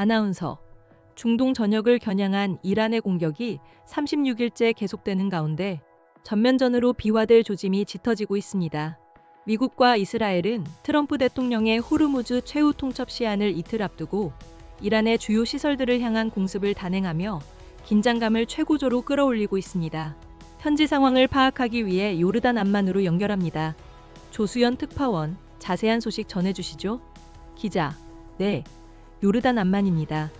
아나운서. 중동 전역을 겨냥한 이란의 공격이 36일째 계속되는 가운데 전면전으로 비화될 조짐이 짙어지고 있습니다. 미국과 이스라엘은 트럼프 대통령의 호르무즈 최후 통첩 시한을 이틀 앞두고 이란의 주요 시설들을 향한 공습을 단행하며 긴장감을 최고조로 끌어올리고 있습니다. 현지 상황을 파악하기 위해 요르단 암만으로 연결합니다. 조수연 특파원, 자세한 소식 전해주시죠. 기자, 네, 요르단 암만입니다.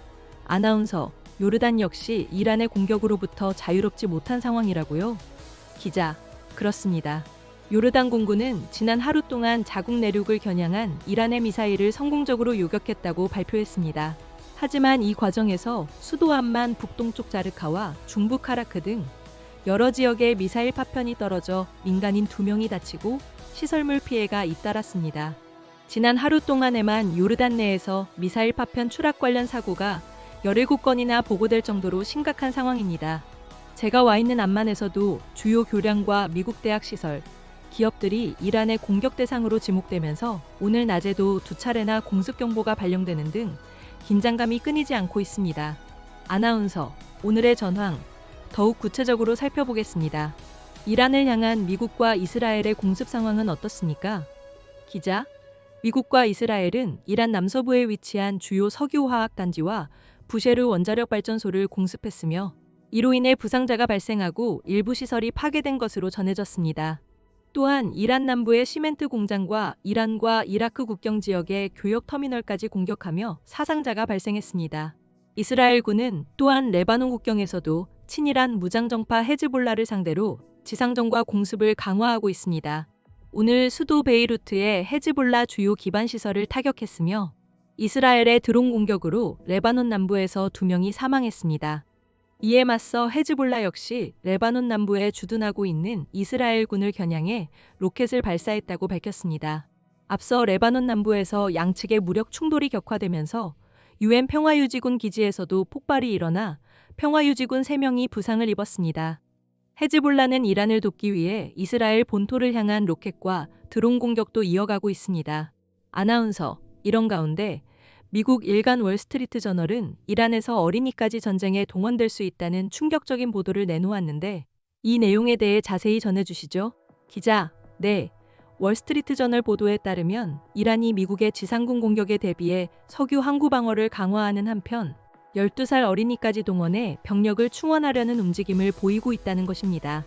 아나운서, 요르단 역시 이란의 공격으로부터 자유롭지 못한 상황이라고요? 기자, 그렇습니다. 요르단 공군은 지난 하루 동안 자국 내륙을 겨냥한 이란의 미사일을 성공적으로 요격했다고 발표했습니다. 하지만 이 과정에서 수도 암만 북동쪽 자르카와 중부 카라크 등 여러 지역에 미사일 파편이 떨어져 민간인 2명이 다치고 시설물 피해가 잇따랐습니다. 지난 하루 동안에만 요르단 내에서 미사일 파편 추락 관련 사고가 17건이나 보고될 정도로 심각한 상황입니다. 제가 와 있는 암만에서도 주요 교량과 미국 대학 시설, 기업들이 이란의 공격 대상으로 지목되면서 오늘 낮에도 2차례나 공습 경보가 발령되는 등 긴장감이 끊이지 않고 있습니다. 아나운서, 오늘의 전황 더욱 구체적으로 살펴보겠습니다. 이란을 향한 미국과 이스라엘의 공습 상황은 어떻습니까? 기자, 미국과 이스라엘은 이란 남서부에 위치한 주요 석유화학단지와 부셰르 원자력 발전소를 공습했으며 이로 인해 부상자가 발생하고 일부 시설이 파괴된 것으로 전해졌습니다. 또한 이란 남부의 시멘트 공장과 이란과 이라크 국경 지역의 교역 터미널까지 공격하며 사상자가 발생했습니다. 이스라엘군은 또한 레바논 국경에서도 친이란 무장정파 헤즈볼라를 상대로 지상전과 공습을 강화하고 있습니다. 오늘 수도 베이루트의 헤즈볼라 주요 기반 시설을 타격했으며 이스라엘의 드론 공격으로 레바논 남부에서 2명이 사망했습니다. 이에 맞서 헤즈볼라 역시 레바논 남부에 주둔하고 있는 이스라엘군을 겨냥해 로켓을 발사했다고 밝혔습니다. 앞서 레바논 남부에서 양측의 무력 충돌이 격화되면서 UN 평화유지군 기지에서도 폭발이 일어나 평화유지군 3명이 부상을 입었습니다. 헤즈볼라는 이란을 돕기 위해 이스라엘 본토를 향한 로켓과 드론 공격도 이어가고 있습니다. 아나운서, 이런 가운데 미국 일간 월스트리트 저널은 이란에서 어린이까지 전쟁에 동원될 수 있다는 충격적인 보도를 내놓았는데 이 내용에 대해 자세히 전해주시죠. 기자, 네. 월스트리트 저널 보도에 따르면 이란이 미국의 지상군 공격에 대비해 석유 항구 방어를 강화하는 한편 12살 어린이까지 동원해 병력을 충원하려는 움직임을 보이고 있다는 것입니다.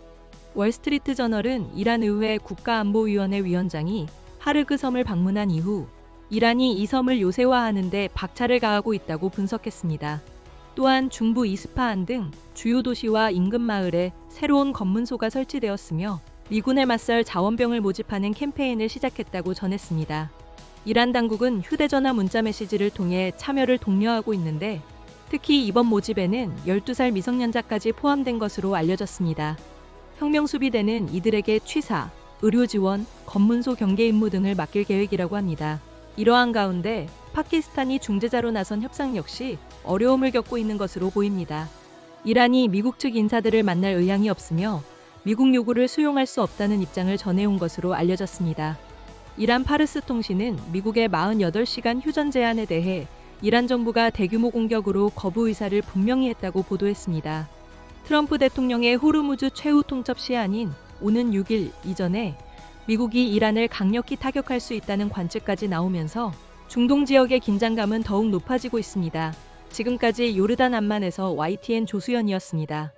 월스트리트 저널은 이란 의회 국가안보위원회 위원장이 하르그 섬을 방문한 이후 이란이 이 섬을 요새화하는 데 박차를 가하고 있다고 분석했습니다. 또한 중부 이스파한 등 주요 도시와 인근 마을에 새로운 검문소가 설치되었으며 미군에 맞설 자원병을 모집하는 캠페인을 시작했다고 전했습니다. 이란 당국은 휴대전화 문자 메시지를 통해 참여를 독려하고 있는데 특히 이번 모집에는 12살 미성년자까지 포함된 것으로 알려졌습니다. 혁명수비대는 이들에게 취사, 의료지원, 검문소 경계 임무 등을 맡길 계획이라고 합니다. 이러한 가운데 파키스탄이 중재자로 나선 협상 역시 어려움을 겪고 있는 것으로 보입니다. 이란이 미국 측 인사들을 만날 의향이 없으며 미국 요구를 수용할 수 없다는 입장을 전해온 것으로 알려졌습니다. 이란 파르스 통신은 미국의 48시간 휴전 제안에 대해 이란 정부가 대규모 공격으로 거부 의사를 분명히 했다고 보도했습니다. 트럼프 대통령의 호르무즈 최후 통첩 시한인 오는 6일 이전에 미국이 이란을 강력히 타격할 수 있다는 관측까지 나오면서 중동 지역의 긴장감은 더욱 높아지고 있습니다. 지금까지 요르단 암만에서 YTN 조수연이었습니다.